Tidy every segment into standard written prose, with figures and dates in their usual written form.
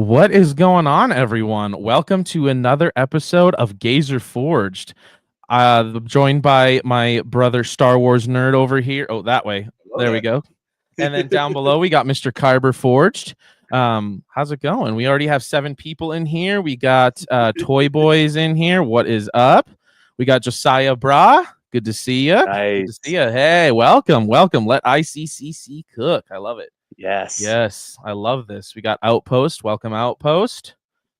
What is going on, everyone? Welcome to another episode of Gazer Forged. Joined by my brother Star Wars nerd over here. Oh, that way. There we go. And then down below, we got Mr. Kyber Forged. How's it going? We already have 7 people in here. We got Toy Boys in here. What is up? We got Josiah Bra. Good to see you. Nice. Good to see you. Hey, welcome. Let Iccc cook. I love it. Yes, I love this. We got Outpost. Welcome, Outpost.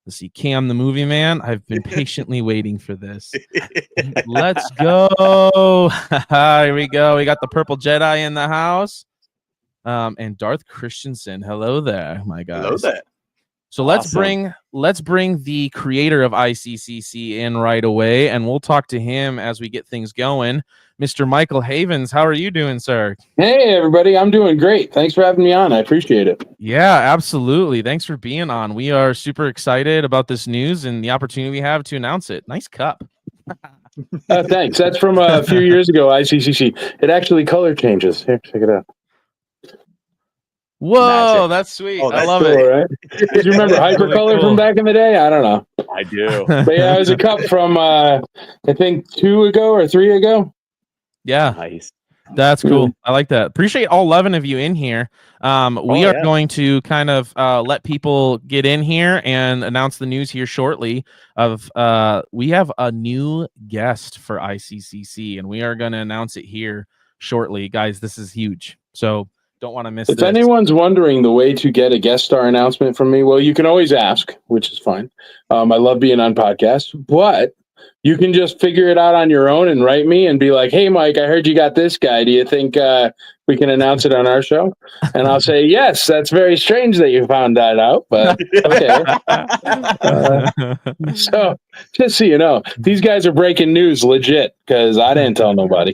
Let's see, Cam the Movie Man. I've been patiently waiting for this. Let's go. Here we go. We got the Purple Jedi in the house. And Darth Christensen. Hello there, my guys. Hello there. So Awesome. let's bring the creator of Iccc in right away, and we'll talk to him as we get things going. Mr. Michael Havens, how are you doing, sir? Hey, everybody. I'm doing great. Thanks for having me on. I appreciate it. Yeah, absolutely. Thanks for being on. We are super excited about this news and the opportunity we have to announce it. Nice cup. Thanks. That's from a few years ago, Iccc. It actually color changes. Here, check it out. Whoa, that's sweet. Oh, I that's love Cool, it. right? Did you remember Hypercolor from back in the day? I don't know. I do. But yeah, it was a cup from, I think, 2 ago or 3 ago. Yeah, Nice. that's cool. I like that. Appreciate all 11 of you in here. We are going to kind of let people get in here and announce the news here shortly. We have a new guest for Iccc, and we are going to announce it here shortly. Guys, this is huge. So don't want to miss If this. anyone's wondering the way to get a guest star announcement from me, well, you can always ask, which is fine. I love being on podcasts, but you can just figure it out on your own and write me and be like, hey, Mike, I heard you got this guy. Do you think we can announce it on our show? And I'll say, yes, that's very strange that you found that out, but okay. So just so you know, these guys are breaking news legit because I didn't tell nobody.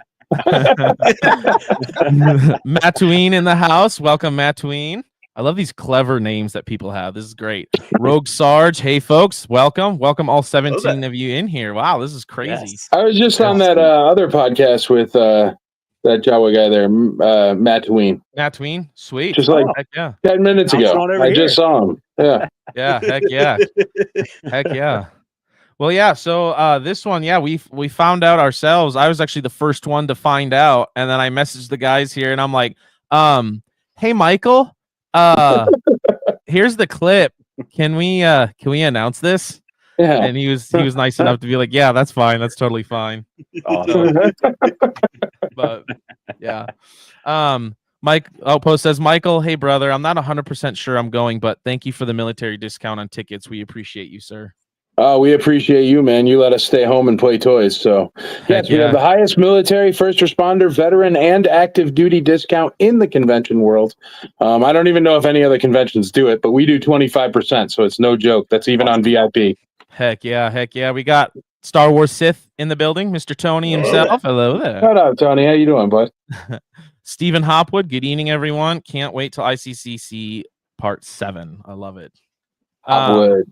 Mattuine in the house. Welcome, Mattuine. I love these clever names that people have. This is great. Rogue Sarge. Hey, folks. Welcome all 17 of you in here. Wow, this is crazy. Yes. I was just on that other podcast with that Jawa guy there, Mattuine. Mattuine, sweet. Just like heck yeah. 10 minutes ago. I just saw him. Yeah. Yeah, heck yeah. Heck yeah. Well, yeah, so this one, yeah, we found out ourselves. I was actually the first one to find out, and then I messaged the guys here, and I'm like, hey, Michael, here's the clip. Can we announce this? Yeah. And he was nice enough to be like, yeah, that's fine. That's totally fine. Awesome. But yeah. Mike Outpost says, Michael, hey brother, I'm not 100% sure I'm going, but thank you for the military discount on tickets. We appreciate you, sir. We appreciate you, man. You let us stay home and play toys. So, yes, we have the highest military, first responder, veteran, and active duty discount in the convention world. I don't even know if any other conventions do it, but we do 25%. So it's no joke. That's even on VIP. Heck yeah. We got Star Wars Sith in the building, Mr. Tony himself. Hello there. Shout out, Tony. How you doing, bud? Stephen Hopwood. Good evening, everyone. Can't wait till Iccc Part 7. I love it. Hopwood.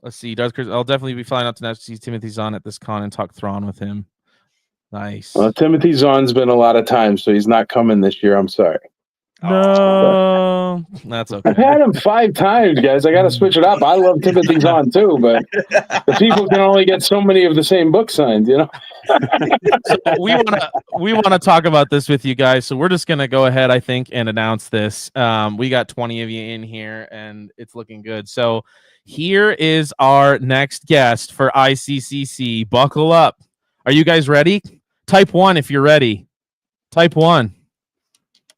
Let's see. I'll definitely be flying out to see Timothy Zahn at this con and talk Thrawn with him. Nice. Well, Timothy Zahn's been a lot of times, so he's not coming this year. I'm sorry. No, that's okay. I've had him 5 times, guys. I got to switch it up. I love Timothy Zahn too, but the people can only get so many of the same book signed, you know. So we want to talk about this with you guys. So we're just gonna go ahead, I think, and announce this. We got 20 of you in here, and it's looking good. So here is our next guest for Iccc. Buckle up. Are you guys ready? Type 1 if you're ready. Type 1.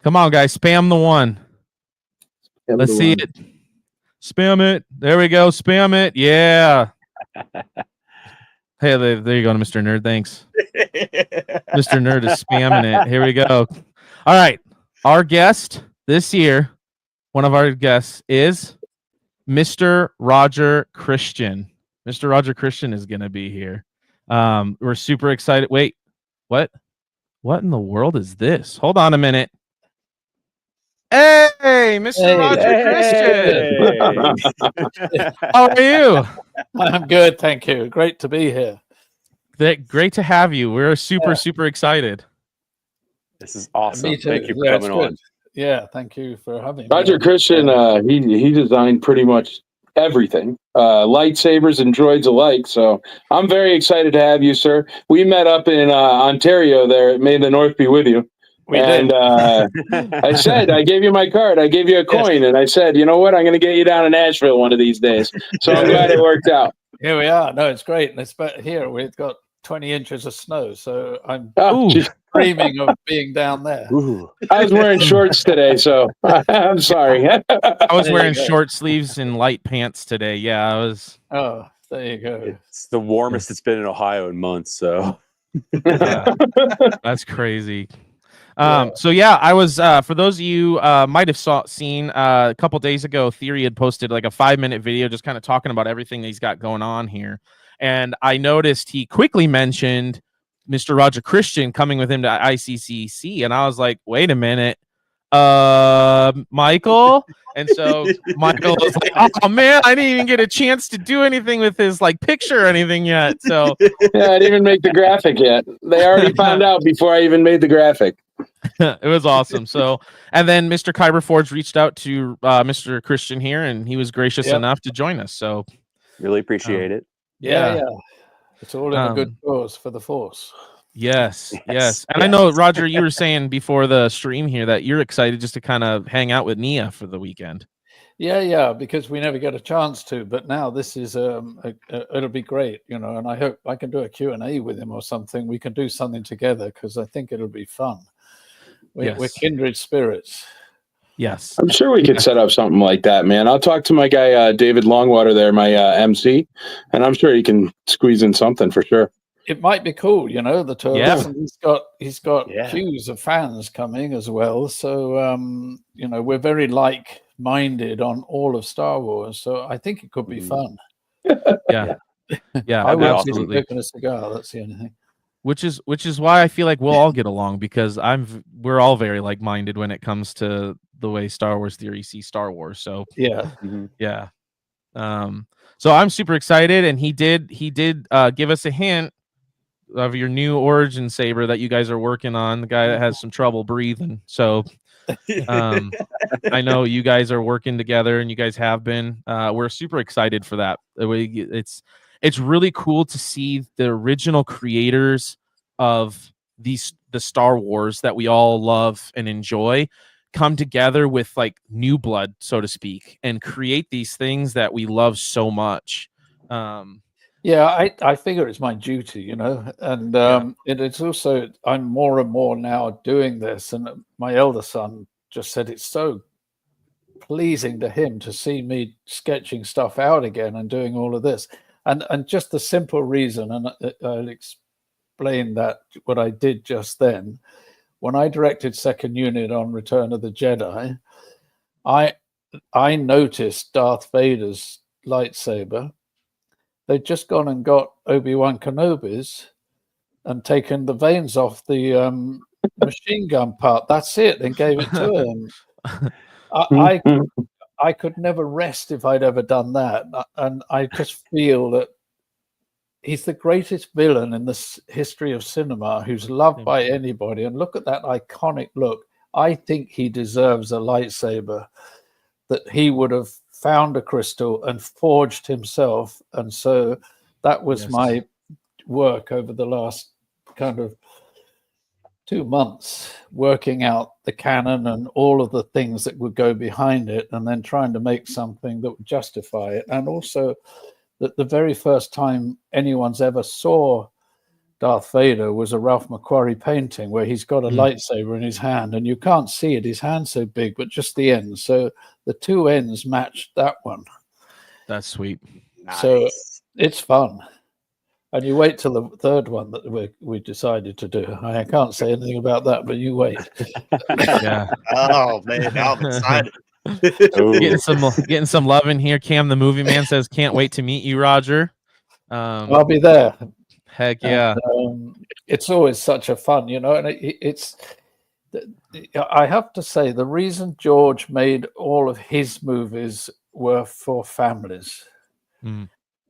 Come on, guys. Spam the 1. Let's see it. Spam it. There we go. Spam it. Yeah. Hey, there you go, Mr. Nerd. Thanks. Mr. Nerd is spamming it. Here we go. All right. Our guest this year, one of our guests is Mr. Roger Christian. Mr. Roger Christian is going to be here. We're super excited. Wait, what? What in the world is this? Hold on a minute. Hey, Mr. Roger Christian. How are you? I'm good, thank you. Great to be here. Great to have you. We're super excited. This is awesome. Me too. Thank you for coming on. Yeah, thank you for having me. Roger Christian, he designed pretty much everything, lightsabers and droids alike. So I'm very excited to have you, sir. We met up in Ontario there. May the North be with you. We And did. I said, I gave you my card. I gave you a coin. And I said, you know what? I'm going to get you down to Nashville one of these days. So I'm glad it worked out. Here we are. No, it's great. And it's here we've got 20 inches of snow. So I'm dreaming of being down there. Ooh. I was wearing shorts today, so I'm sorry. I was wearing short sleeves and light pants today. Yeah, I was. Oh, there you go. It's the warmest it's been in Ohio in months. So That's crazy. So yeah, I was for those of you might have seen a couple days ago, Theory had posted like a 5-minute video just kind of talking about everything that he's got going on here. And I noticed he quickly mentioned Mr. Roger Christian coming with him to ICCC, and I was like, wait a minute, Michael. And so Michael was like, oh man, I didn't even get a chance to do anything with his like picture or anything yet. So yeah, I didn't even make the graphic yet. They already found out before I even made the graphic. It was awesome. So, and then Mr. Kyber Forge reached out to Mr. Christian here, and he was gracious enough to join us. So, really appreciate it. Yeah. It's all in a good cause for the Force. Yes. And I know, Roger, you were saying before the stream here that you're excited just to kind of hang out with Nia for the weekend. Yeah, because we never get a chance to. But now this is it'll be great, you know. And I hope I can do a Q&A with him or something. We can do something together because I think it'll be fun. We're kindred spirits. Yes, I'm sure we could set up something like that, man. I'll talk to my guy David Longwater there, my MC, and I'm sure he can squeeze in something for sure. It might be cool, you know. The two of us, and he's got queues of fans coming as well. So you know, we're very like-minded on all of Star Wars. So I think it could be fun. Yeah. I would absolutely. smoking a cigar. That's the only thing. Which is why I feel like we'll all get along because we're all very like-minded when it comes to the way Star Wars Theory sees Star Wars. So yeah. So I'm super excited, and he did give us a hint of your new origin saber that you guys are working on. The guy that has some trouble breathing. So I know you guys are working together, and you guys have been. We're super excited for that. It's really cool to see the original creators of the Star Wars that we all love and enjoy come together with like new blood, so to speak, and create these things that we love so much. I figure it's my duty, you know, and it's also I'm more and more now doing this, and my elder son just said it's so pleasing to him to see me sketching stuff out again and doing all of this. And just the simple reason, and I'll explain that what I did just then, when I directed Second Unit on Return of the Jedi, I noticed Darth Vader's lightsaber. They'd just gone and got Obi-Wan Kenobi's and taken the vanes off the machine gun part. That's it, and gave it to him. I could never rest if I'd ever done that. And I just feel that he's the greatest villain in the history of cinema who's loved by anybody. And look at that iconic look. I think he deserves a lightsaber that he would have found a crystal and forged himself. And so that was my work over the last kind of 2 months, working out the canon and all of the things that would go behind it, and then trying to make something that would justify it. And also that the very first time anyone's ever saw Darth Vader was a Ralph McQuarrie painting where he's got a lightsaber in his hand, and you can't see it, his hand's so big, but just the ends. So the two ends matched that one. That's sweet. Nice. So it's fun. And you wait till the third one that we decided to do. I can't say anything about that, but you wait. Yeah. Oh man, now I'm excited. Getting some love in here. Cam the movie man says, "Can't wait to meet you, Roger." I'll be there. Heck yeah. And, it's always such a fun, you know. And it's. I have to say, the reason George made all of his movies were for families.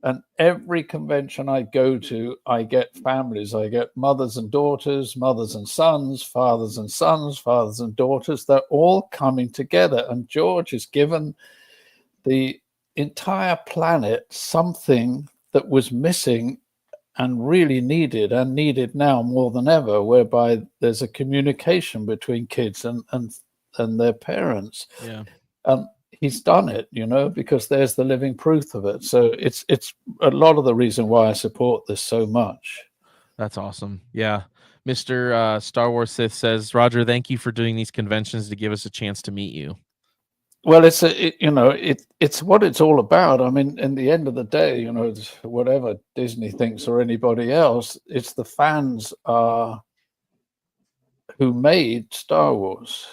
And every convention I go to, I get families. I get mothers and daughters, mothers and sons, fathers and sons, fathers and daughters. They're all coming together. And George has given the entire planet something that was missing and really needed now more than ever, whereby there's a communication between kids and their parents. Yeah. And he's done it, because there's the living proof of it. So it's a lot of the reason why I support this so much. That's awesome. Yeah. Mr. Star Wars Sith says, Roger, thank you for doing these conventions to give us a chance to meet you. Well, it's what it's all about. I mean, in the end of the day, whatever Disney thinks or anybody else, it's the fans who made Star Wars.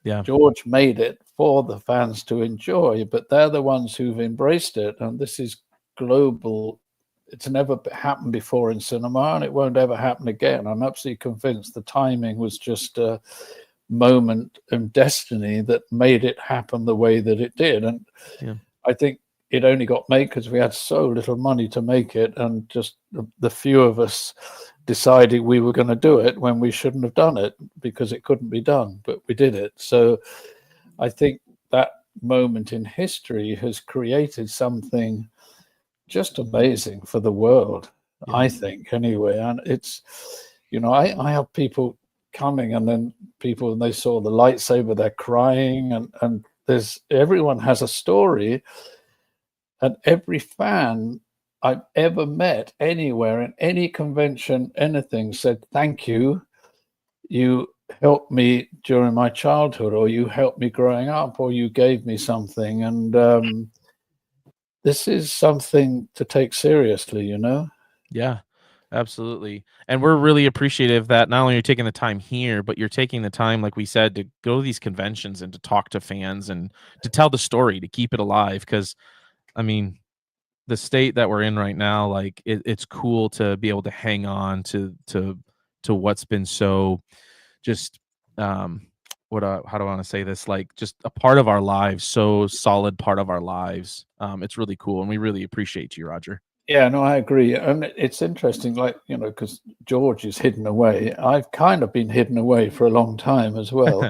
Yeah. George made it for the fans to enjoy, but they're the ones who've embraced it. And this is global. It's never happened before in cinema, and it won't ever happen again. I'm absolutely convinced the timing was just a moment of destiny that made it happen the way that it did. And I think it only got made because we had so little money to make it, and just the few of us decided we were going to do it when we shouldn't have done it because it couldn't be done, but we did it. So I think that moment in history has created something just amazing for the world, I think, anyway. And it's, I have people coming, and then people, and they saw the lightsaber, they're crying, and everyone has a story, and every fan I've ever met anywhere in any convention, anything, said, thank you. You helped me during my childhood, or you helped me growing up, or you gave me something. And this is something to take seriously, Yeah, absolutely. And we're really appreciative that not only are you taking the time here, but you're taking the time, like we said, to go to these conventions and to talk to fans and to tell the story, to keep it alive. Because, I mean, the state that we're in right now, like it's cool to be able to hang on to what's been so just how do I want to say this, like just a part of our lives, so solid part of our lives. It's really cool, and we really appreciate you, Roger. Yeah, no, I agree. And it's interesting, like, because George is hidden away. I've kind of been hidden away for a long time as well.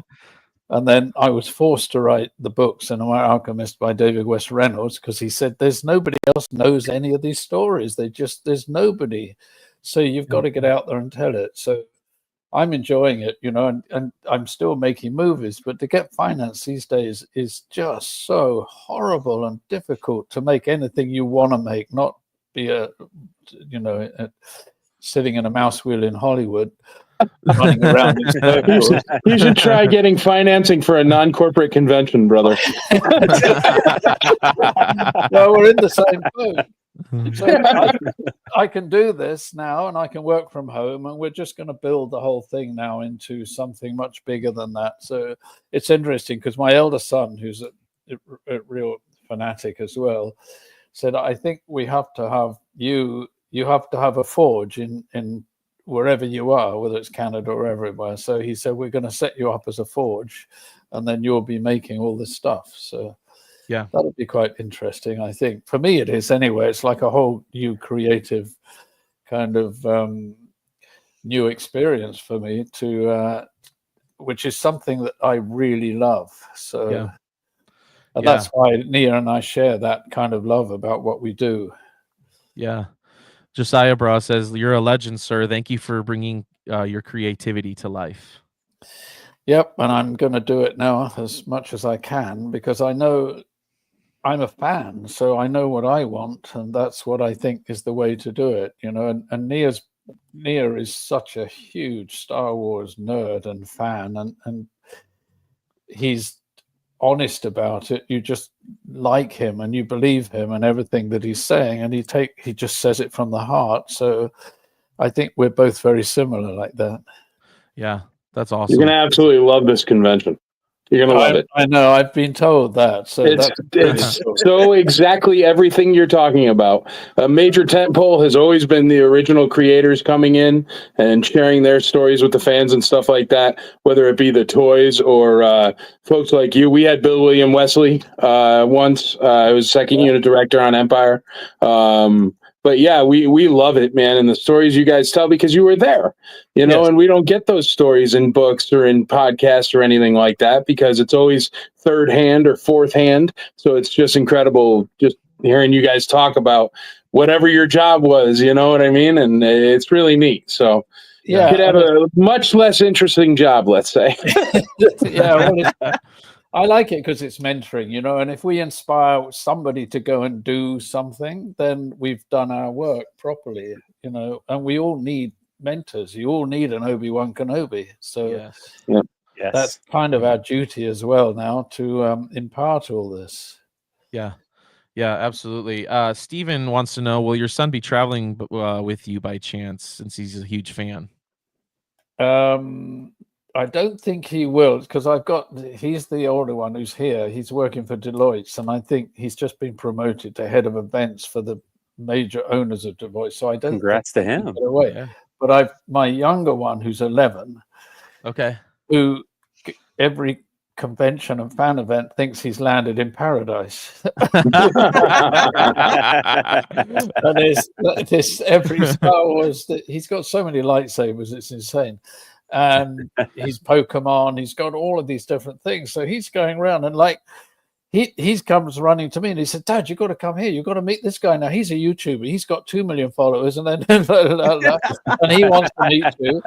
And then I was forced to write the book, Cinema Alchemist by David West Reynolds, because he said there's nobody else knows any of these stories. There's nobody. So you've got to get out there and tell it. So I'm enjoying it, and I'm still making movies, but to get finance these days is just so horrible and difficult to make anything you want to make, not be sitting in a mouse wheel in Hollywood. Running around in circles. You should try getting financing for a non-corporate convention, brother. No, we're in the same boat. So I can do this now, and I can work from home, and we're just going to build the whole thing now into something much bigger than that. So it's interesting because my elder son, who's a real fanatic as well, said, I think we have to have you have to have a forge in wherever you are, whether it's Canada or everywhere. So he said, we're going to set you up as a forge, and then you'll be making all this stuff. So yeah, that'll be quite interesting, I think. For me, it is anyway. It's like a whole new creative kind of new experience for me which is something that I really love. So, and that's why Nia and I share that kind of love about what we do. Yeah. Josiah Bra says, you're a legend, sir. Thank you for bringing your creativity to life. Yep, and I'm going to do it now as much as I can, because I know I'm a fan, so I know what I want, and that's what I think is the way to do it, and Nia is such a huge Star Wars nerd and fan, and he's honest about it. You just like him and you believe him and everything that he's saying, and he just says it from the heart. So I think we're both very similar like that. Yeah, that's awesome. You're gonna absolutely love this convention. You're gonna love it. I know, I've been told that. So it's so exactly everything you're talking about. A major tentpole has always been the original creators coming in and sharing their stories with the fans and stuff like that, whether it be the toys or folks like you. We had Bill William Wesley once. I was second unit director on Empire. But yeah, we love it, man. And the stories you guys tell because you were there, you know, Yes. and we don't get those stories in books or in podcasts or anything like that because it's always third hand or fourth hand. So it's just incredible just hearing you guys talk about whatever your job was, you know what I mean? And it's really neat. So Yeah, you could have a much less interesting job, let's say. yeah. Well, I like it because it's mentoring, you know, and if we inspire somebody to go and do something, then we've done our work properly, you know, and we all need mentors. You all need an Obi-Wan Kenobi. So Yes. Yes. that's kind of our duty as well now to impart all this. Yeah. Yeah, absolutely. Steven wants to know, will your son be traveling with you by chance since he's a huge fan? I don't think he will because he's the older one who's here. He's working for Deloitte, and I think he's just been promoted to head of events for the major owners of Deloitte. So I don't Congrats to think him. he'll get away. Yeah. But my younger one who's 11, Okay. who every convention and fan event thinks he's landed in paradise. And there's every Star Wars he's got so many lightsabers, it's insane. And he's Pokemon, he's got all of these different things. So he's going around and like he comes running to me and he said, Dad, you've got to come here. You've got to meet this guy now. He's a YouTuber. He's got 2 million followers. And then and he wants to meet you.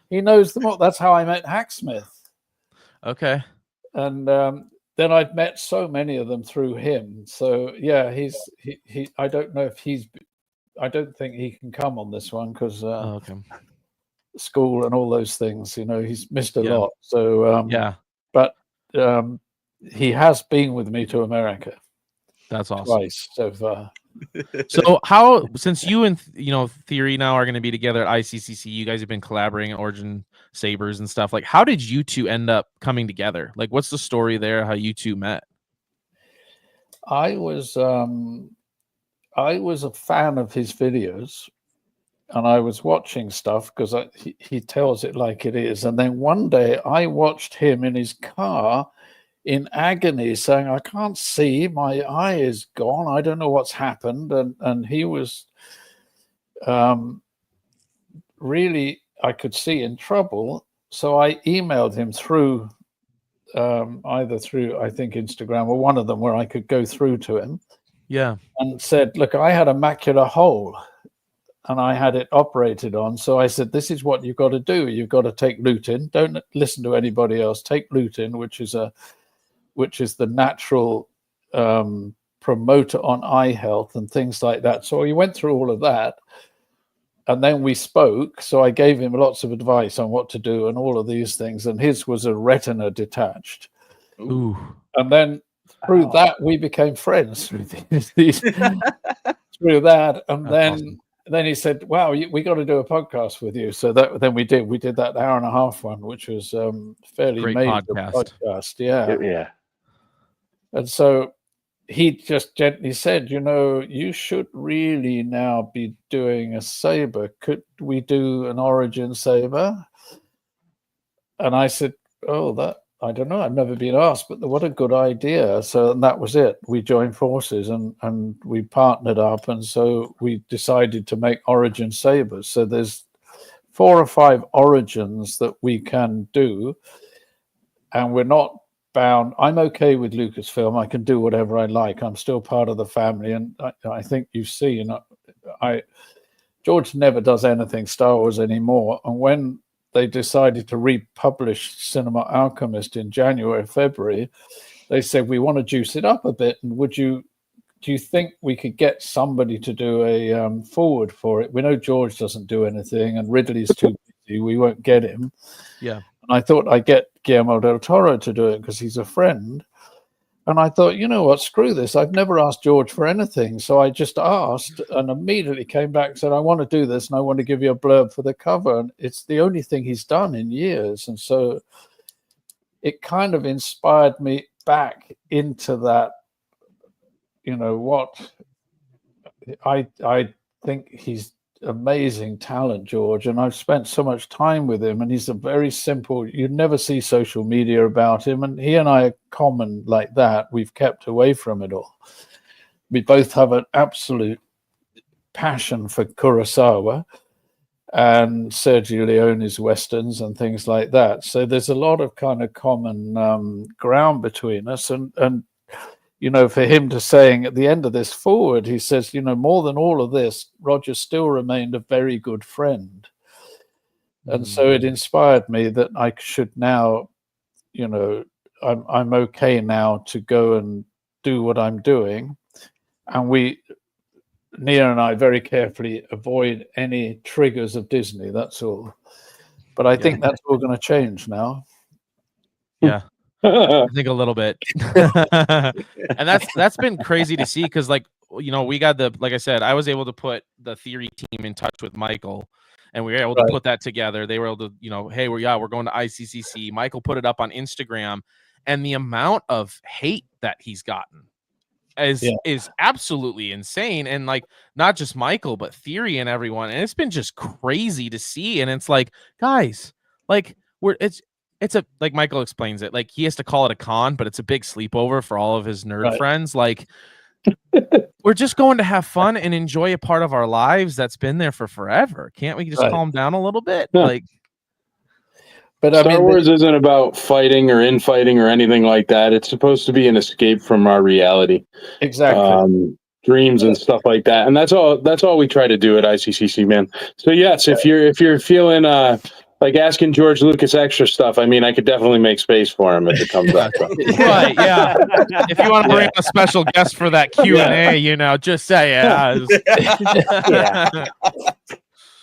He knows them all. That's how I met Hacksmith. Okay. And then I've met so many of them through him. So yeah, he I don't know if I don't think he can come on this one because Okay. school and all those things, you know, he's missed a Yeah. lot. So Yeah, but he has been with me to America that's awesome. twice so far. So how, since you and Theory now are going to be together at ICCC, you guys have been collaborating at Origin Sabers and stuff. Like, how did you two end up coming together? Like, what's the story there? How you two met? I was a fan of his videos, and I was watching stuff because he tells it like it is. And then one day I watched him in his car in agony saying, I can't see, my eye is gone, I don't know what's happened. And he was really, I could see, in trouble. So I emailed him through either through, I think, Instagram or one of them where I could go through to him. Yeah. And said, look, I had a macular hole and I had it operated on. So I said, this is what you've got to do. You've got to take lutein. Don't listen to anybody else. Take lutein, which is the natural promoter on eye health and things like that. So he went through all of that. And then we spoke. So I gave him lots of advice on what to do and all of these things. And his was a retina detached. Ooh. And then through that, we became friends through that. And then he said, wow, we got to do a podcast with you. So then we did that hour and a half one, which was fairly Great major podcast. Yeah. Yeah. And so he just gently said, you should really now be doing a saber. Could we do an Origin saber? And I said, I don't know. I've never been asked, but what a good idea. So that was it. We joined forces and we partnered up. And so we decided to make Origin sabers. So there's 4 or 5 origins that we can do. And we're not bound. I'm okay with Lucasfilm. I can do whatever I like. I'm still part of the family. And I think you've seen, George never does anything Star Wars anymore. And when they decided to republish Cinema Alchemist in January, February, they said, we want to juice it up a bit. And do you think we could get somebody to do a forward for it? We know George doesn't do anything and Ridley's too busy. We won't get him. Yeah. And I thought I'd get Guillermo del Toro to do it because he's a friend. And I thought, you know what, screw this. I've never asked George for anything. So I just asked and immediately came back and said, I want to do this and I want to give you a blurb for the cover. And it's the only thing he's done in years. And so it kind of inspired me back into that, what I think he's amazing talent, George, and I've spent so much time with him, and he's a very simple, you'd never see social media about him, and he and I are common like that. We've kept away from it all. We both have an absolute passion for Kurosawa and Sergio Leone's westerns and things like that. So there's a lot of kind of common ground between us. And you know, for him to saying at the end of this forward, he says, you know, more than all of this, Roger still remained a very good friend. And so it inspired me that I should now, you know, I'm okay now to go and do what I'm doing. And Nia and I very carefully avoid any triggers of Disney. That's all. But I think that's all going to change now. Yeah. I think a little bit. And that's been crazy to see, because like, you know, we got like I said, I was able to put the Theory team in touch with Michael, and we were able to put that together. They were able to, you know, hey, we're going to ICCC. Michael put it up on Instagram, and the amount of hate that he's gotten is absolutely insane. And like, not just Michael, but Theory and everyone. And it's been just crazy to see. And it's like, guys, like it's a, like Michael explains it, like he has to call it a con, but it's a big sleepover for all of his nerd friends. Like, we're just going to have fun and enjoy a part of our lives that's been there for forever. Can't we just calm down a little bit? Yeah. Like, but Star Wars isn't about fighting or infighting or anything like that. It's supposed to be an escape from our reality. Exactly. Dreams and stuff like that. And that's all we try to do at ICCC, man. So yes, if you're feeling like asking George Lucas extra stuff, I mean, I could definitely make space for him if it comes up. Right, yeah. If you want to bring a special guest for that Q&A, you know, just say yeah.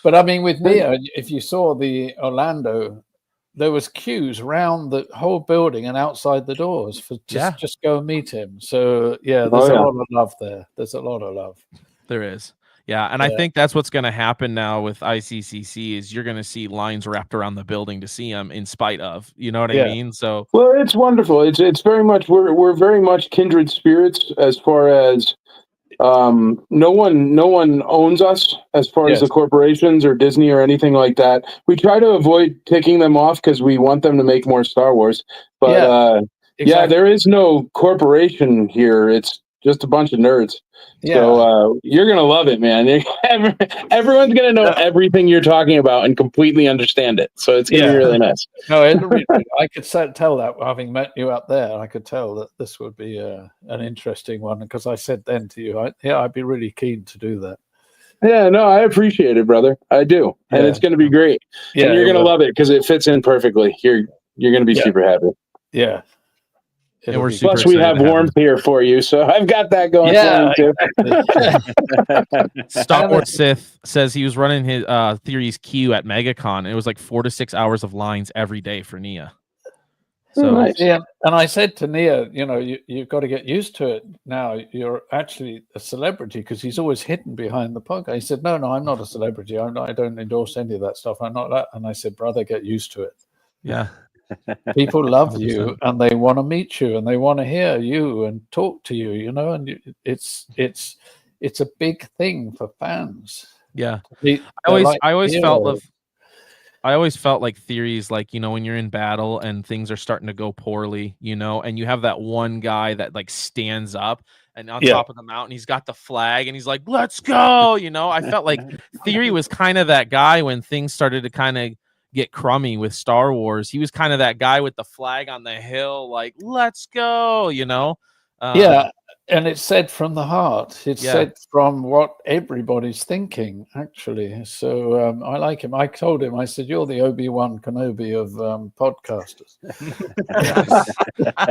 But I mean, with Nia, if you saw the Orlando, there was queues around the whole building and outside the doors for just go and meet him. So yeah, there's a lot of love there. There's a lot of love. There is. Yeah, and I think that's what's going to happen now with ICCC is you're going to see lines wrapped around the building to see them, in spite of, you know what I mean? So well, it's wonderful. It's very much we're very much kindred spirits as far as no one owns us as far as the corporations or Disney or anything like that. We try to avoid ticking them off because we want them to make more Star Wars. But there is no corporation here. It's just a bunch of nerds. Yeah. So you're gonna love it, man. Everyone's gonna know everything you're talking about and completely understand it. So it's gonna be really nice. No, I could tell that having met you up there, I could tell that this would be an interesting one, because I said then to you, I'd be really keen to do that. Yeah, no, I appreciate it, brother. I do, and it's gonna be great. Yeah, and you're gonna love it because it fits in perfectly. You're gonna be super happy. Yeah. And we're plus, we have warmth here for you, so I've got that going for you too. Star Wars Sith says he was running his Theory's queue at MegaCon. It was like 4 to 6 hours of lines every day for Nia. So nice. Yeah, and I said to Nia, you know, you've got to get used to it now. You're actually a celebrity, because he's always hidden behind the podcast. He said, no, I'm not a celebrity. I don't endorse any of that stuff. I'm not that. And I said, brother, get used to it. Yeah. People love you, and they want to meet you, and they want to hear you and talk to you, you know, and it's a big thing for fans. Yeah. I always felt like Theories, like, you know, when you're in battle and things are starting to go poorly, you know, and you have that one guy that like stands up and on top of the mountain, he's got the flag and he's like, let's go. You know, I felt like Theory was kind of that guy when things started to kind of get crummy with Star Wars. He was kind of that guy with the flag on the hill, like, let's go, you know? And it's said from the heart. It's said from what everybody's thinking, actually. So I like him. I told him, I said, you're the Obi-Wan Kenobi of podcasters.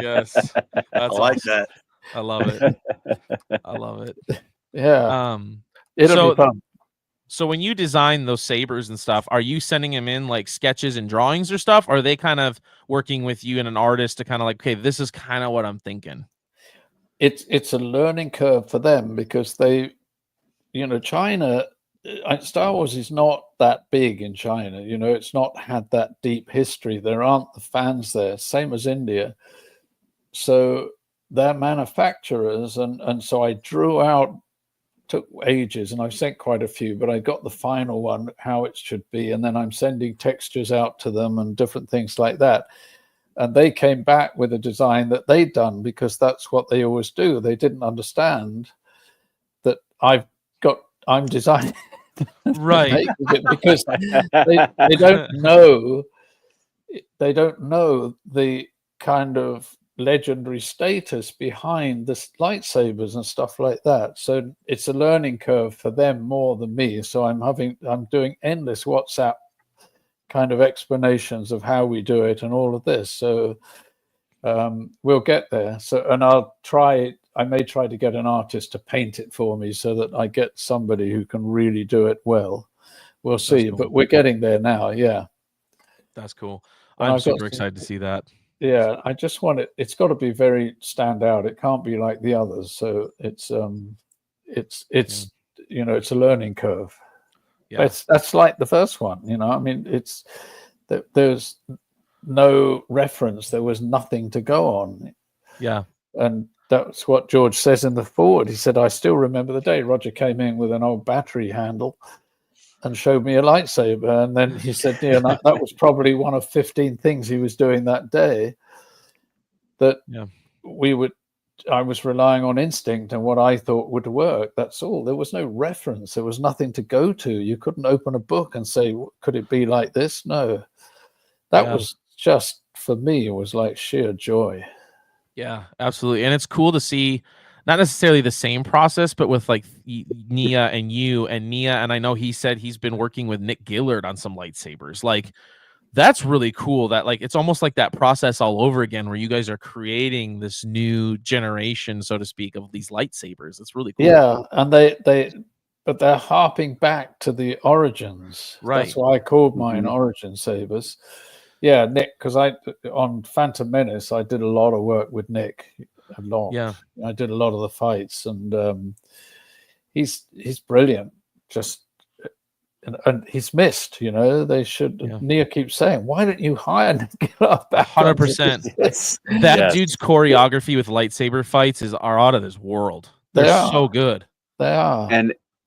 Yes. I like that. I love it. I love it. Yeah. It'll be fun. So when you design those sabers and stuff, are you sending them in like sketches and drawings or stuff? Or are they kind of working with you and an artist to kind of like, okay, this is kind of what I'm thinking? It's a learning curve for them, because they, you know, China, Star Wars is not that big in China. You know, it's not had that deep history. There aren't the fans there, same as India. So they're manufacturers. And so I drew out, took ages, and I've sent quite a few, but I got the final one, how it should be. And then I'm sending textures out to them and different things like that. And they came back with a design that they'd done, because that's what they always do. They didn't understand that I've got I'm designing Right. it because they don't know. They don't know the kind of legendary status behind the lightsabers and stuff like that. So it's a learning curve for them more than me. So I'm doing endless WhatsApp kind of explanations of how we do it and all of this. So we'll get there. So, and I may try to get an artist to paint it for me so that I get somebody who can really do it well. We'll see, cool. but we're getting there now. Yeah. That's cool. And I'm I've got super excited to see that. Yeah, I just want it. It's got to be very stand out. It can't be like the others. So it's you know, it's a learning curve. Yeah. That's like the first one. You know, I mean, it's there's no reference. There was nothing to go on. Yeah. And that's what George says in the forward. He said, "I still remember the day Roger came in with an old battery handle and showed me a lightsaber." And then he said, "Yeah, that was probably one of 15 things he was doing that day that I was relying on instinct and what I thought would work. That's all. There was no reference. There was nothing to go to. You couldn't open a book and say, could it be like this? No, that was just, for me, it was like sheer joy." Yeah, absolutely. And it's cool to see not necessarily the same process, but with like Nia and you and Nia. And I know he said he's been working with Nick Gillard on some lightsabers. Like, that's really cool that like it's almost like that process all over again where you guys are creating this new generation, so to speak, of these lightsabers. It's really cool. Yeah, and but they're harping back to the origins. Right. That's why I called mine Origin Sabers. Yeah, Nick, because on Phantom Menace I did a lot of work with Nick. A lot. Yeah. I did a lot of the fights, and he's brilliant. Just and he's missed, you know. They should. Nia keeps saying, "Why don't you hire Nick Gillard back?" 100%. That dude's choreography with lightsaber fights are out of this world. They're so good. They are.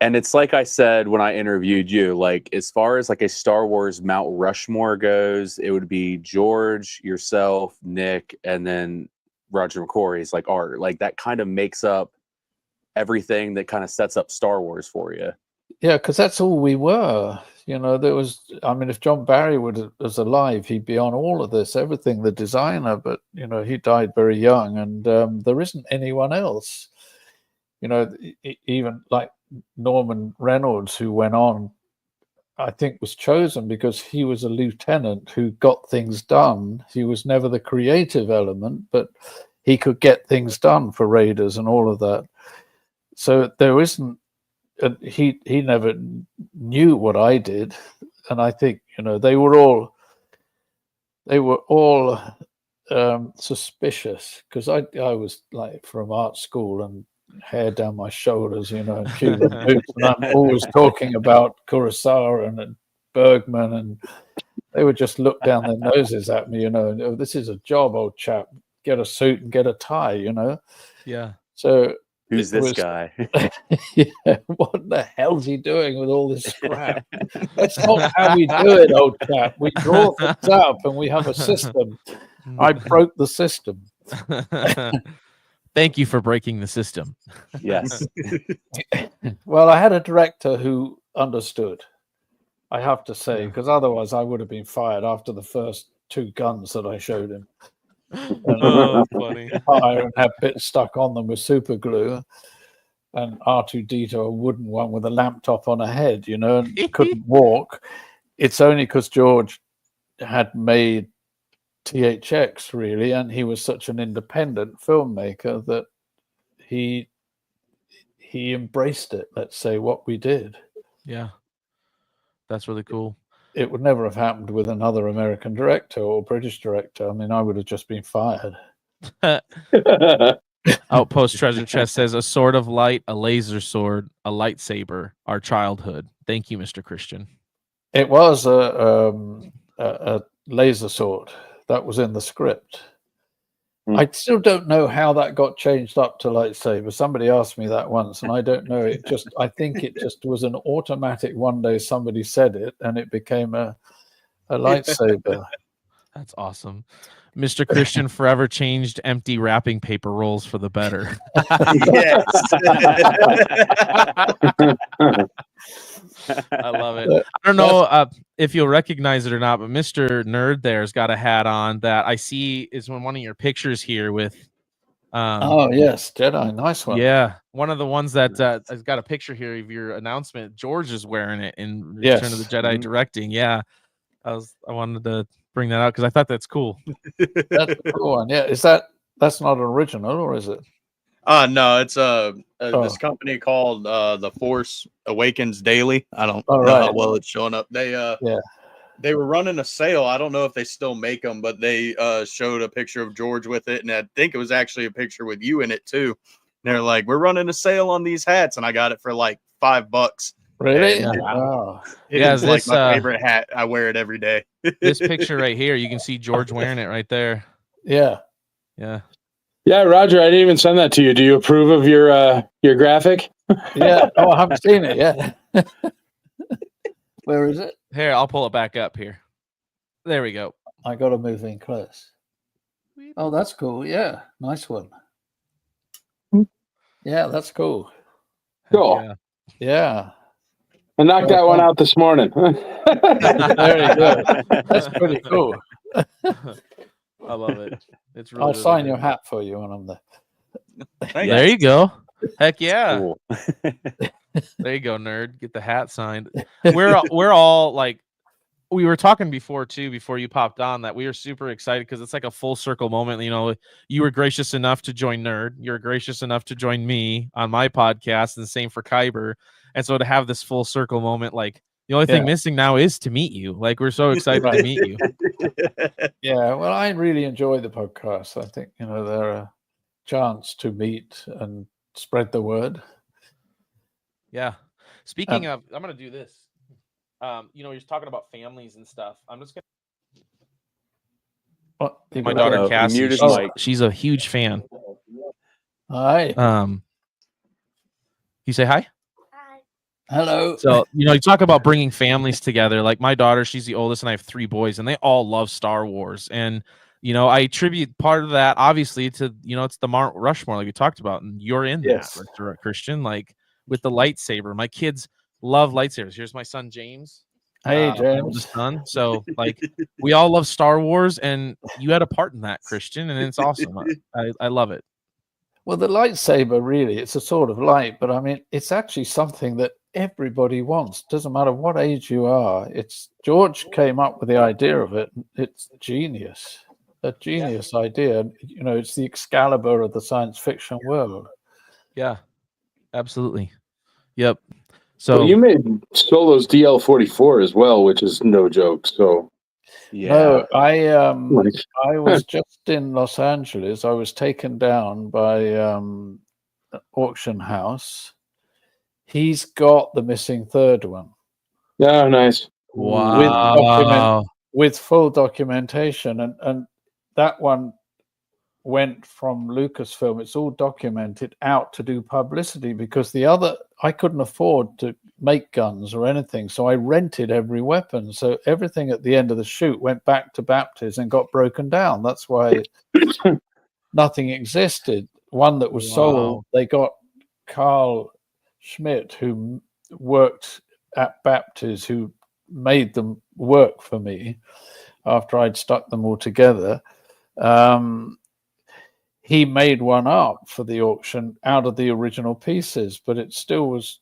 And it's like I said when I interviewed you, like as far as like a Star Wars Mount Rushmore goes, it would be George, yourself, Nick, and then Roger McQuarrie's like art. Like that kind of makes up everything that kind of sets up Star Wars for you. Yeah, because that's all we were. You know, there was, I mean, if John Barry was alive, he'd be on all of this, everything, the designer, but, you know, he died very young, and there isn't anyone else. You know, even like Norman Reynolds, who went on, I think was chosen because he was a lieutenant who got things done. He was never the creative element, but he could get things done for Raiders and all of that. So there isn't, he never knew what I did, and I think, you know, they were all suspicious because I was like from art school and hair down my shoulders, you know, and Cuban boots, and I'm always talking about Kurosawa and Bergman, and they would just look down their noses at me, you know, and, "Oh, this is a job, old chap. Get a suit and get a tie," you know. Yeah. So who's this guy? Yeah, what the hell's he doing with all this scrap? That's not how we do it, old chap. We draw things up and we have a system. I broke the system. Thank you for breaking the system. Yes. Well, I had a director who understood, I have to say, because otherwise I would have been fired after the first 2 guns that I showed him. Oh, funny. And have bits stuck on them with super glue, and R2D2, a wooden one with a lamp top on a head, you know, and couldn't walk. It's only because George had made THX, really, and he was such an independent filmmaker that he embraced it, let's say, what we did. Yeah, that's really cool. It would never have happened with another American director or British director. I mean, I would have just been fired. Outpost Treasure Chest says, "A sword of light, a laser sword, a lightsaber, our childhood." Thank you, Mr. Christian. It was a laser sword that was in the script. I still don't know how that got changed up to lightsaber. Somebody asked me that once, and I don't know. I think it just was an automatic. One day somebody said it, and it became a lightsaber. That's awesome. Mr. Christian forever changed empty wrapping paper rolls for the better. I love it. I don't know if you'll recognize it or not, but Mr. Nerd there's got a hat on that I see is in one of your pictures here with. Oh yes, Jedi, nice one. Yeah, one of the ones that has got a picture here of your announcement. George is wearing it in Return Yes. of the Jedi directing. Yeah, I wanted to bring that out because I thought that's cool. That's a cool one. Yeah, that's not an original, or is it? No, it's this company called The Force Awakens Daily. I don't know how well it's showing up. They were running a sale. I don't know if they still make them, but they showed a picture of George with it, and I think it was actually a picture with you in it too. And they're like, "We're running a sale on these hats," and I got it for like $5. Really? Wow. It's like my favorite hat. I wear it every day. This picture right here, you can see George wearing it right there. Yeah. Yeah. Yeah, Roger, I didn't even send that to you. Do you approve of your graphic? Yeah. Oh, I haven't seen it yet. Where is it? Here, I'll pull it back up here. There we go. I got to move in close. Oh, that's cool. Yeah, nice one. Yeah, that's cool. Cool. Yeah. I knocked that one out this morning. Very good. That's pretty cool. I love it. It's really. I'll sign your hat for you when I'm there. There you go. Heck yeah. Cool. There you go, nerd. Get the hat signed. We're all like, we were talking before you popped on, that we were super excited because it's like a full circle moment. You know, you were gracious enough to join Nerd. You're gracious enough to join me on my podcast, and the same for Kyber. And so to have this full circle moment, like the only thing missing now is to meet you. Like, we're so excited to meet you. Yeah, well, I really enjoy the podcast. I think, they're a chance to meet and spread the word. Yeah. Speaking of, I'm going to do this. You're talking about families and stuff. I'm just gonna. My daughter Cassie, she's a huge fan. Hi. You say hi. Hi. Hello. So you talk about bringing families together. Like my daughter, she's the oldest, and I have 3 boys, and they all love Star Wars. And I attribute part of that obviously to it's the Mount Rushmore, like we talked about, and you're in that, Christian. Like with the lightsaber, my kids love lightsabers. Here's my son James. Hey, James. Son. So like we all love Star Wars, and you had a part in that, Christian, and it's awesome. I love it. Well, the lightsaber, really, it's a sort of light, but I mean, it's actually something that everybody wants. Doesn't matter what age you are. George came up with the idea of it. It's genius. A genius idea. It's the Excalibur of the science fiction world. Yeah, absolutely. Yep. So you made Solo's DL-44 as well, which is no joke. So no, I was just in Los Angeles. I was taken down by an auction house. He's got the missing third one. Yeah, nice. Wow. With full documentation, and that one went from Lucasfilm. It's all documented out to do publicity, because the other, I couldn't afford to make guns or anything, so I rented every weapon. So everything at the end of the shoot went back to Baptist and got broken down. That's why nothing existed. One that was sold, they got Carl Schmidt, who worked at Baptist, who made them work for me after I'd stuck them all together. He made one up for the auction out of the original pieces, but it still was,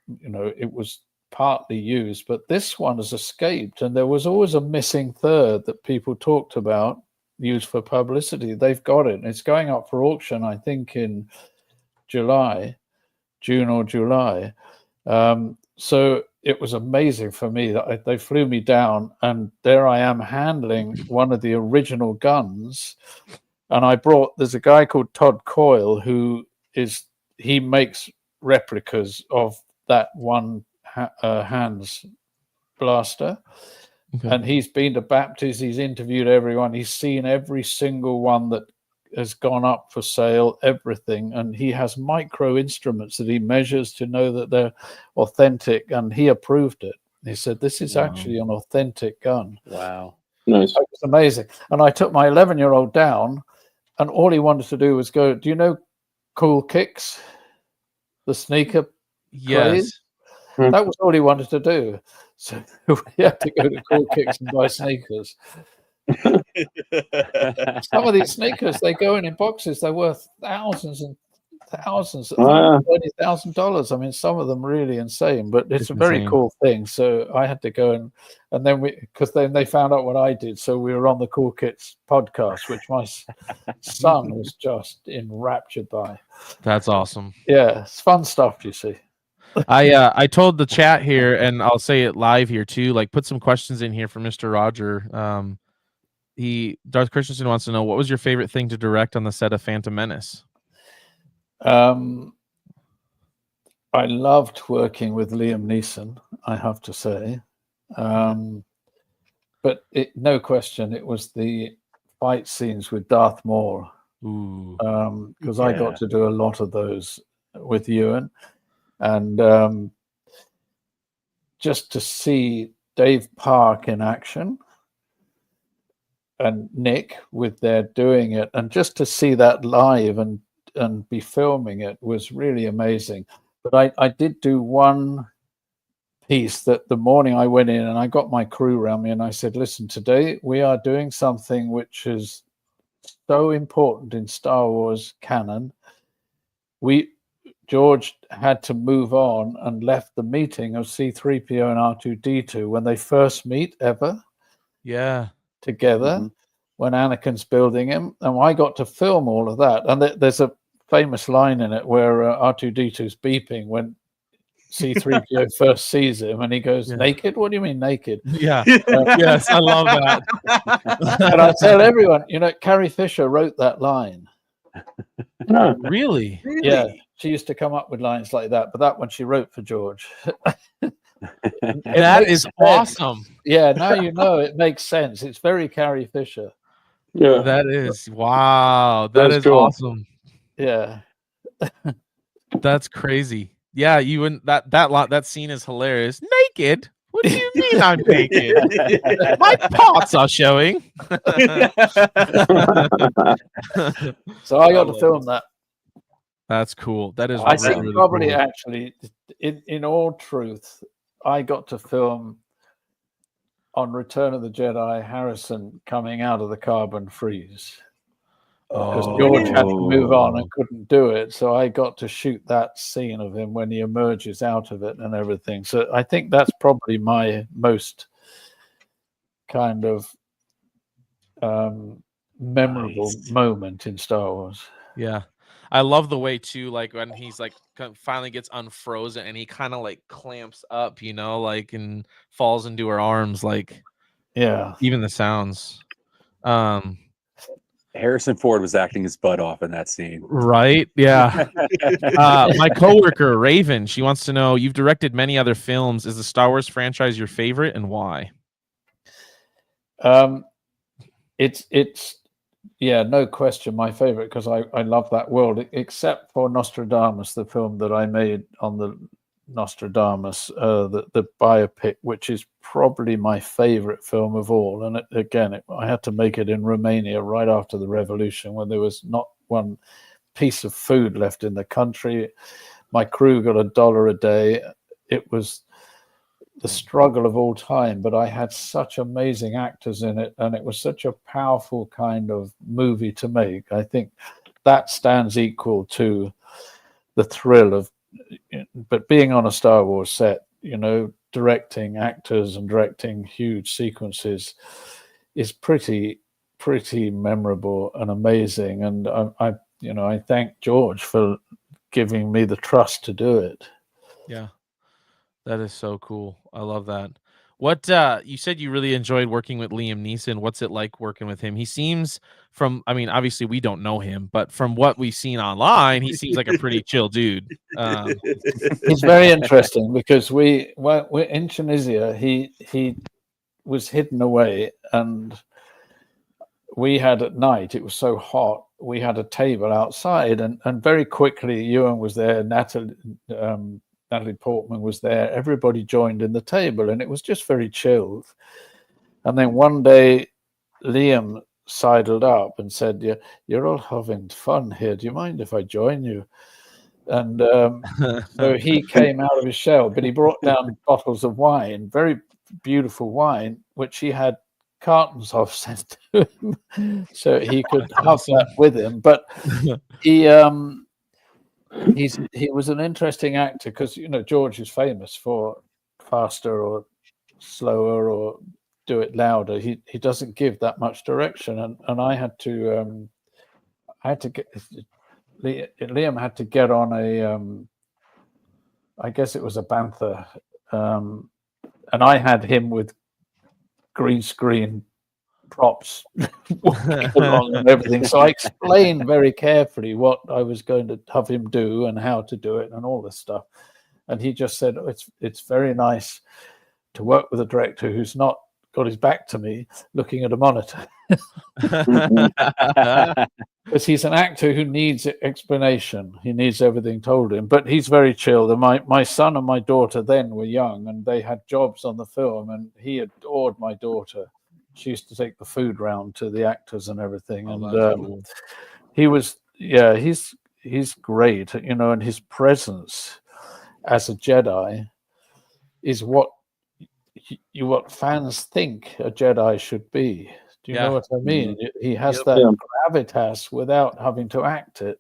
it was partly used. But this one has escaped, and there was always a missing third that people talked about, used for publicity. They've got it. It's going up for auction, I think, in June or July. So it was amazing for me that they flew me down, and there I am handling one of the original guns. And there's a guy called Todd Coyle he makes replicas of that one Hans blaster. Okay. And he's been to Baptist, he's interviewed everyone, he's seen every single one that has gone up for sale, everything. And he has micro instruments that he measures to know that they're authentic, and he approved it. He said, this is actually an authentic gun. Wow. Nice. It was amazing. And I took my 11-year-old down, and all he wanted to do was go, do you know Cool Kicks? The sneaker craze? That was all he wanted to do. So we had to go to Cool Kicks and buy sneakers. Some of these sneakers, they go in boxes, they're worth thousands and thousands, $30,000. I mean, some of them really insane, but it's a very cool thing. So I had to go and then because then they found out what I did. So we were on the Cool Kids podcast, which my son was just enraptured by. That's awesome. Yeah, it's fun stuff, you see. I told the chat here, and I'll say it live here too. Like, put some questions in here for Mr. Roger. Darth Christensen wants to know, what was your favorite thing to direct on the set of Phantom Menace? I loved working with Liam Neeson, I have to say. But no question, it was the fight scenes with Darth Maul. Because I got to do a lot of those with Ewan. And just to see Dave Park in action and Nick with their doing it, and just to see that live and be filming it was really amazing. But I did do one piece that the morning I went in and I got my crew around me and I said, listen, today we are doing something which is so important in Star Wars canon. George had to move on and left the meeting of C-3PO and R2-D2 when they first meet ever. Yeah. Together when Anakin's building him. And I got to film all of that. And there's a famous line in it where R2-D2's beeping when C-3PO first sees him and he goes, naked? What do you mean naked? Yeah. Yes, I love that. And I tell everyone, Carrie Fisher wrote that line. Really? Yeah. She used to come up with lines like that, but that one she wrote for George. That is awesome. Yeah, now you know it makes sense. It's very Carrie Fisher. Yeah. That is wow. That's cool. Awesome. Yeah. That's crazy. Yeah, you wouldn't that scene is hilarious. Naked? What do you mean I'm naked? My parts are showing. So I got to film that. That's cool. That is I think really probably cool. Actually, in all truth, I got to film on Return of the Jedi Harrison coming out of the carbon freeze. Because George had to move on and couldn't do it. So I got to shoot that scene of him when he emerges out of it and everything. So I think that's probably my most kind of memorable moment in Star Wars. Yeah. I love the way too, like when he's like finally gets unfrozen and he kind of like clamps up, like and falls into her arms, like even the sounds. Harrison Ford was acting his butt off in that scene. Right? Yeah. My coworker Raven, she wants to know, you've directed many other films. Is the Star Wars franchise your favorite and why? It's yeah, no question, my favorite, because I love that world, except for Nostradamus, the film that I made on the Nostradamus, the biopic, which is probably my favorite film of all. And I had to make it in Romania right after the revolution, when there was not one piece of food left in the country. My crew got $1 a day. It was the struggle of all time, but I had such amazing actors in it, and it was such a powerful kind of movie to make. I think that stands equal to the thrill of, but being on a Star Wars set, directing actors and directing huge sequences is pretty memorable and amazing. And I thank George for giving me the trust to do it. Yeah. That is so cool. I love that. What you said you really enjoyed working with Liam Neeson. What's it like working with him? He seems obviously we don't know him, but from what we've seen online, he seems like a pretty chill dude. He's very interesting because we're in Tunisia. He was hidden away, and we had at night, it was so hot, we had a table outside, and very quickly Ewan was there, Natalie Portman was there. Everybody joined in the table, and it was just very chilled. And then one day Liam sidled up and said, you're all having fun here. Do you mind if I join you? And so he came out of his shell, but he brought down bottles of wine, very beautiful wine, which he had cartons of sent to him, so he could have that with him. But he was an interesting actor because, you know, George is famous for faster or slower or do it louder. He doesn't give that much direction, and I had to get Liam had to get on a I guess it was a Bantha, and I had him with green screen props walking along and everything. So I explained very carefully what I was going to have him do and how to do it and all this stuff. And he just said, it's very nice to work with a director who's not got his back to me looking at a monitor. Because he's an actor who needs explanation. He needs everything told him. But he's very chilled. And my son and my daughter then were young, and they had jobs on the film, and he adored my daughter. She used to take the food round to the actors and everything. And cool. He was, he's great, you know, and his presence as a Jedi is what fans think a Jedi should be. Do you know what I mean? He has that gravitas without having to act it.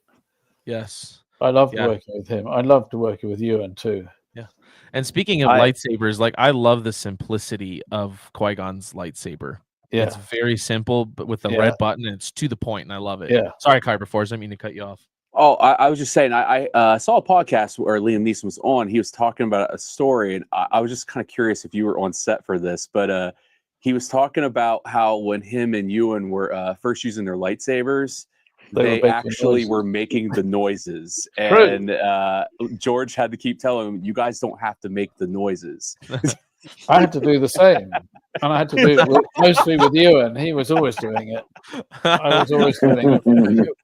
Yes. I loved working with him. I loved working with Ewan too. Yeah. And speaking of lightsabers, like, I love the simplicity of Qui-Gon's lightsaber. Yeah. It's very simple, but with the red button, and it's to the point, and I love it. Yeah. Sorry, Kyber Force, I didn't mean to cut you off. Oh, I was just saying, I saw a podcast where Liam Neeson was on. He was talking about a story, and I was just kind of curious if you were on set for this, but he was talking about how when him and Ewan were first using their lightsabers, they actually were making the noises. And George had to keep telling him, you guys don't have to make the noises. I had to do the same. And I had to do it mostly with Ewan. He was always doing it. I was always doing it.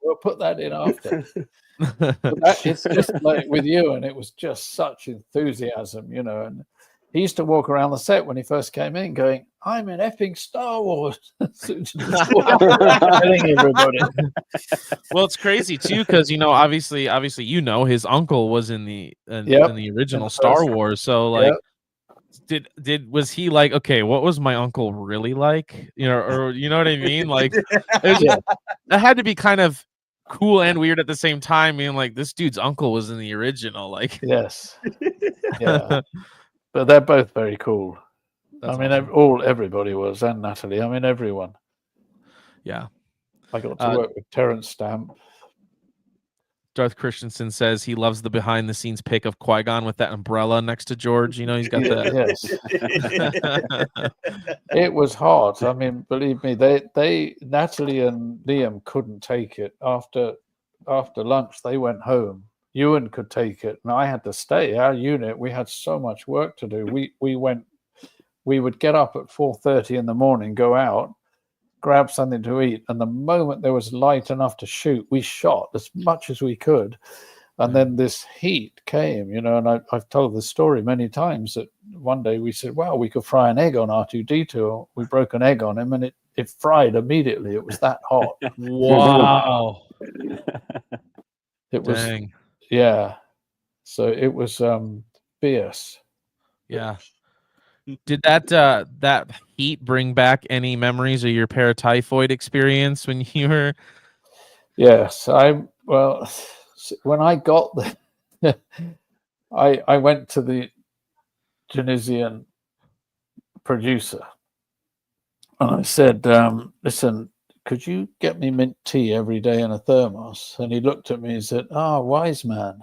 We'll put that in after. It's just like with Ewan, it was just such enthusiasm, you know. And he used to walk around the set when he first came in going, I'm in effing Star Wars. Telling everybody. Well, it's crazy too, because, you know, obviously, you know, his uncle was in the original Star Wars. So like, was he like, okay, what was my uncle really like? You know, or you know what I mean? Like, that had to be kind of cool and weird at the same time, being like, this dude's uncle was in the original. Like, yes, yeah. But they're both very cool. That's awesome. Everybody was, and Natalie. I mean, everyone. Yeah. I got to work with Terrence Stamp. Darth Christensen says he loves the behind-the-scenes pic of Qui-Gon with that umbrella next to George. You know, he's got that. Yes. It was hard. I mean, believe me, they Natalie and Liam couldn't take it. After lunch, they went home. Ewan could take it, and I had to stay. Our unit, we had so much work to do. We would get up at 4:30 in the morning, go out, grab something to eat, and the moment there was light enough to shoot, we shot as much as we could. And then this heat came, you know, and I've told the story many times that one day we said, well, we could fry an egg on R2-D2. We broke an egg on him, and it fried immediately. It was that hot. Wow. It was. Dang. Yeah, so it was fierce. Yeah. Did that heat bring back any memories of your paratyphoid experience when you were? Yes, when I got there, I went to the Tunisian producer and I said, listen, could you get me mint tea every day in a thermos? And he looked at me and said, wise man.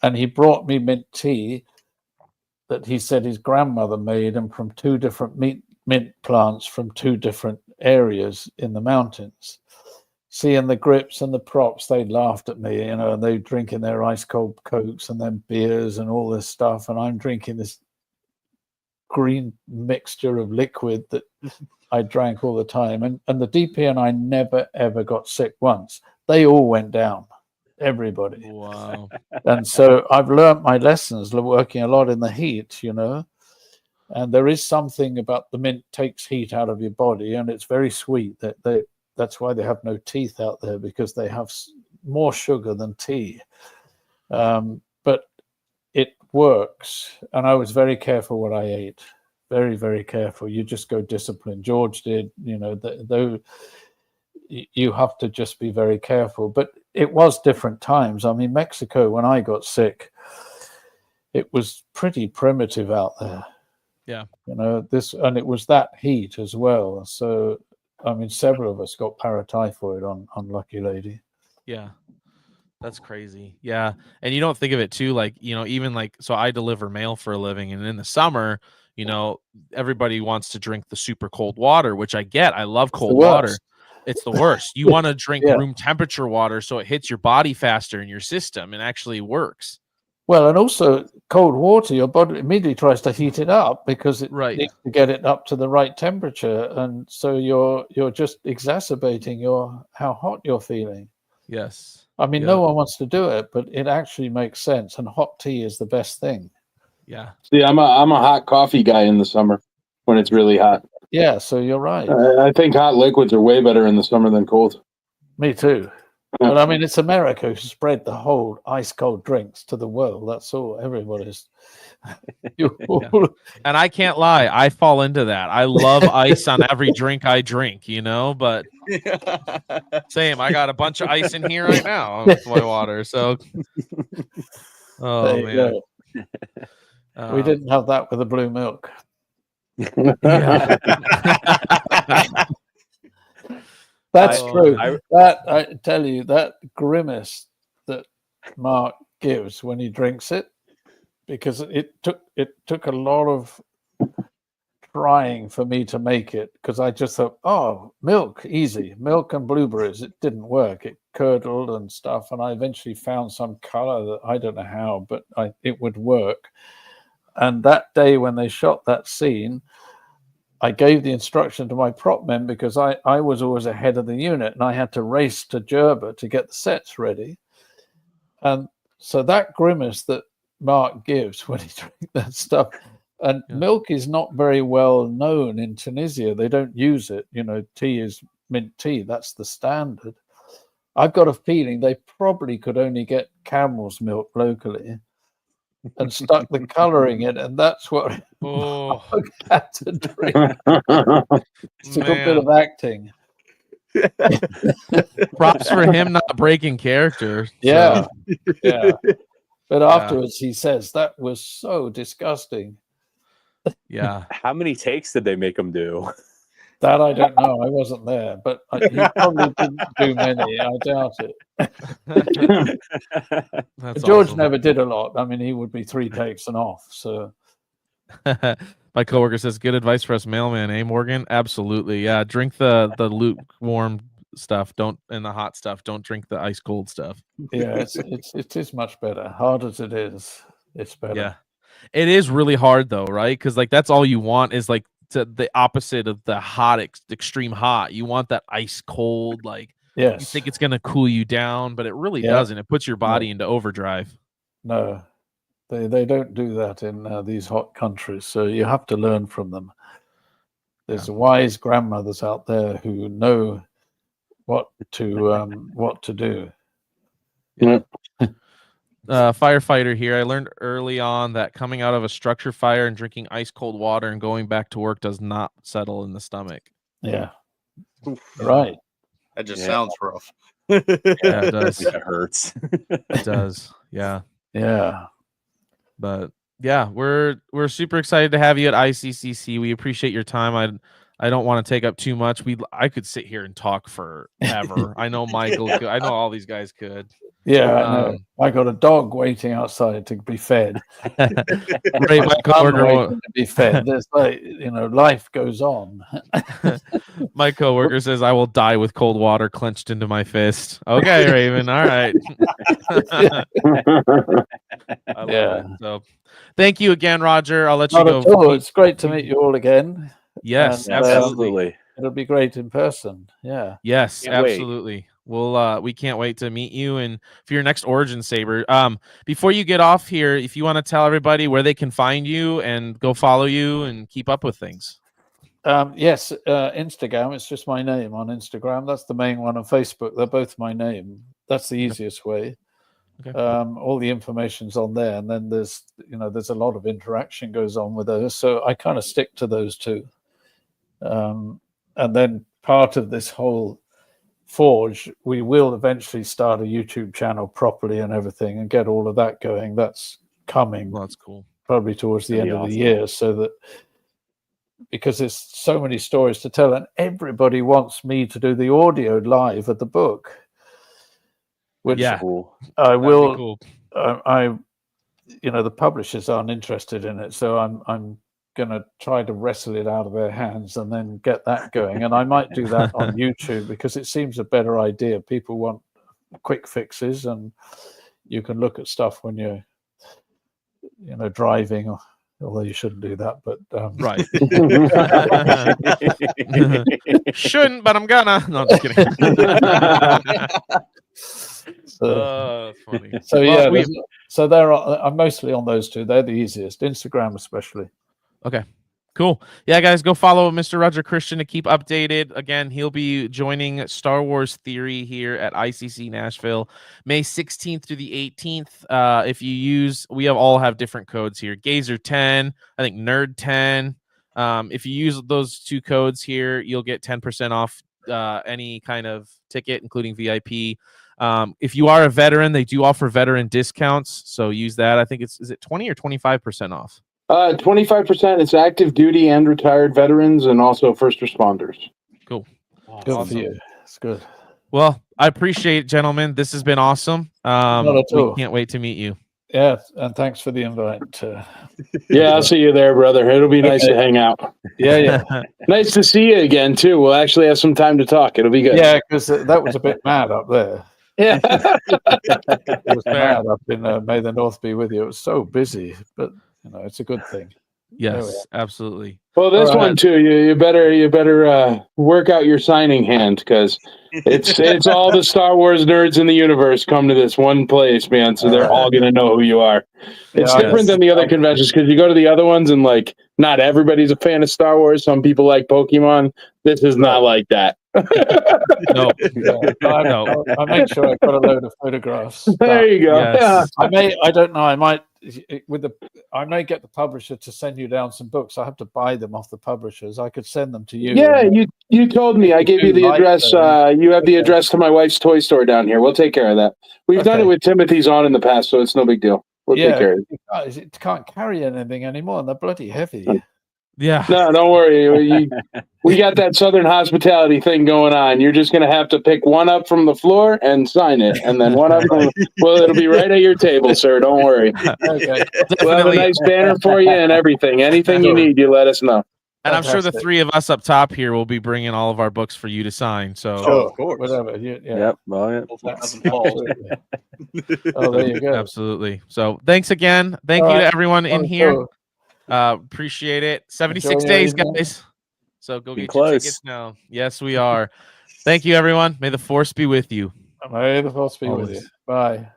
And he brought me mint tea that he said his grandmother made, and from 2 different mint plants from 2 different areas in the mountains. Seeing the grips and the props, they laughed at me, you know, and they were drinking their ice cold Cokes and then beers and all this stuff. And I'm drinking this green mixture of liquid that I drank all the time. And the DP and I never, ever got sick once. They all went down. Everybody. Wow. And so I've learned my lessons working a lot in the heat, you know. And there is something about the mint takes heat out of your body, and it's very sweet. That's why they have no teeth out there, because they have more sugar than tea. But it works, and I was very careful what I ate. Very, very careful. You just go disciplined. George did, though you have to just be very careful. But it was different times. I mean, Mexico, when I got sick, it was pretty primitive out there. Yeah. And it was that heat as well. So, I mean, several of us got paratyphoid on Lucky Lady. Yeah. That's crazy. Yeah. And you don't think of it too, like, even like, so I deliver mail for a living, and in the summer, everybody wants to drink the super cold water, which I get. I love cold water. It's the worst. You want to drink room temperature water so it hits your body faster in your system and actually works. Well, and also cold water, your body immediately tries to heat it up because it needs to get it up to the right temperature. And so you're just exacerbating how hot you're feeling. Yes. I mean, no one wants to do it, but it actually makes sense. And hot tea is the best thing. Yeah. See, I'm a hot coffee guy in the summer when it's really hot. Yeah, so you're right. I think hot liquids are way better in the summer than cold. Me too. But I mean, it's America who spread the whole ice cold drinks to the world. That's all. Everybody's. And I can't lie, I fall into that. I love ice on every drink I drink, but same. I got a bunch of ice in here right now with my water. So, oh man, we didn't have that with the blue milk. Yeah. That's true. I tell you, that grimace that Mark gives when he drinks it, because it took a lot of trying for me to make it, because I just thought, oh, milk, easy. Milk and blueberries. It didn't work. It curdled and stuff. And I eventually found some color that I don't know how, but it would work. And that day when they shot that scene, I gave the instruction to my prop men, because I was always ahead of the unit, and I had to race to Jerba to get the sets ready. And so that grimace that Mark gives when he drinks that stuff, and milk is not very well known in Tunisia. They don't use it. Tea is mint tea. That's the standard. I've got a feeling they probably could only get camel's milk locally and stuck the coloring in, and that's what Mark had to drink. It's a good bit of acting. Props for him not breaking character. Yeah. Yeah. But afterwards he says that was so disgusting. Yeah. How many takes did they make him do? That I don't know. I wasn't there, but he probably didn't do many. I doubt it. George awesome. never did a lot. I mean, he would be 3 takes and off. So my coworker says, good advice for us mailman, eh, Morgan? Absolutely. Yeah. Drink the lukewarm stuff. And the hot stuff. Don't drink the ice cold stuff. Yeah, it is much better. Hard as it is, it's better. Yeah. It is really hard though, right? Because like that's all you want is like the opposite of the hot, extreme hot. You want that ice cold, like you think it's gonna cool you down, but it really doesn't. It puts your body into overdrive. No, they don't do that in these hot countries. So you have to learn from them. There's wise grandmothers out there who know what to do. Yeah. Firefighter here. I learned early on that coming out of a structure fire and drinking ice cold water and going back to work does not settle in the stomach. Yeah. Right. That just sounds rough. Yeah, it does. It hurts. It does. Yeah. Yeah. But yeah, we're super excited to have you at ICCC. We appreciate your time. I don't want to take up too much. I could sit here and talk forever. I know Michael could. I know all these guys could. Yeah, I know. I got a dog waiting outside to be fed. Right, my coworker waiting to be fed. There's life goes on. My coworker says I will die with cold water clenched into my fist. Okay, Raven. All right. I love it. So, thank you again, Roger. I'll let you go. It's great to meet you all again. Yes, absolutely. It'll be great in person. Yeah. Yes, Can't absolutely. we can't wait to meet you and for your next Origin Saber. Before you get off here, if you want to tell everybody where they can find you and go follow you and keep up with things. Yes, Instagram. It's just my name on Instagram. That's the main one. On Facebook, they're both my name. That's the easiest way. Okay. All the information's on there, and then there's a lot of interaction goes on with those. So I kind of stick to those two. And then part of this whole Forge, we will eventually start a YouTube channel properly and everything, and get all of that going. That's coming. Well, that's cool. Probably towards the end of the year, so that. Because there's so many stories to tell, and everybody wants me to do the audio live of the book, which Cool. I will. Cool. The publishers aren't interested in it, so I'm going to try to wrestle it out of their hands and then get that going. And I might do that on YouTube because it seems a better idea. People want quick fixes, and you can look at stuff when you're, driving. Although you shouldn't do that, but right. Shouldn't, but I'm gonna. No, I'm just kidding. Funny. So yeah, so I'm mostly on those two. They're the easiest. Instagram especially. Okay. Cool. Yeah, guys, go follow Mr. Roger Christian to keep updated. Again, he'll be joining Star Wars Theory here at ICC Nashville, May 16th through the 18th. If you use, all have different codes here. Gazer 10, I think Nerd 10. If you use those two codes here, you'll get 10% off any kind of ticket, including VIP. If you are a veteran, they do offer veteran discounts, so use that. I think is it 20 or 25% off? 25%. It's active duty and retired veterans, and also first responders. Cool. Good for you. It's good. Well, I appreciate it, gentlemen. This has been awesome. We can't wait to meet you. Yeah, and thanks for the invite. Yeah, I'll see you there, brother. It'll be nice to hang out. Yeah. Nice to see you again, too. We'll actually have some time to talk. It'll be good. Yeah, because that was a bit mad up there. Yeah. It was mad up in May the North be with you. It was so busy, but it's a good thing. Yes, absolutely. Well, this one too. You better work out your signing hand, because it's all the Star Wars nerds in the universe come to this one place, man. So they're all gonna know who you are. It's different than the other conventions, because you go to the other ones and not everybody's a fan of Star Wars. Some people like Pokemon. This is not like that. No. I make sure I put a load of photographs. There you go. Yes. I don't know. I might get the publisher to send you down some books. I have to buy them off the publishers. I could send them to you. Yeah, you told me. I gave you the address. You have the address to my wife's toy store down here. We'll take care of that. We've done it with Timothy's on in the past, so it's no big deal. We'll take care of it. It can't carry anything anymore, and they're bloody heavy. Yeah. No, don't worry. We got that Southern hospitality thing going on. You're just going to have to pick one up from the floor and sign it. And then one up it'll be right at your table, sir. Don't worry. Okay. We'll have a nice banner for you and everything. Anything you need, you let us know. And I'm sure the three of us up top here will be bringing all of our books for you to sign. So, sure, of course. Whatever. Yep. Well, there you go. Absolutely. So thanks again. Thank you to everyone in here. Appreciate it. 76 days, guys. So go get your tickets now. Yes, we are. Thank you, everyone. May the force be with you. May the force be with you. Bye.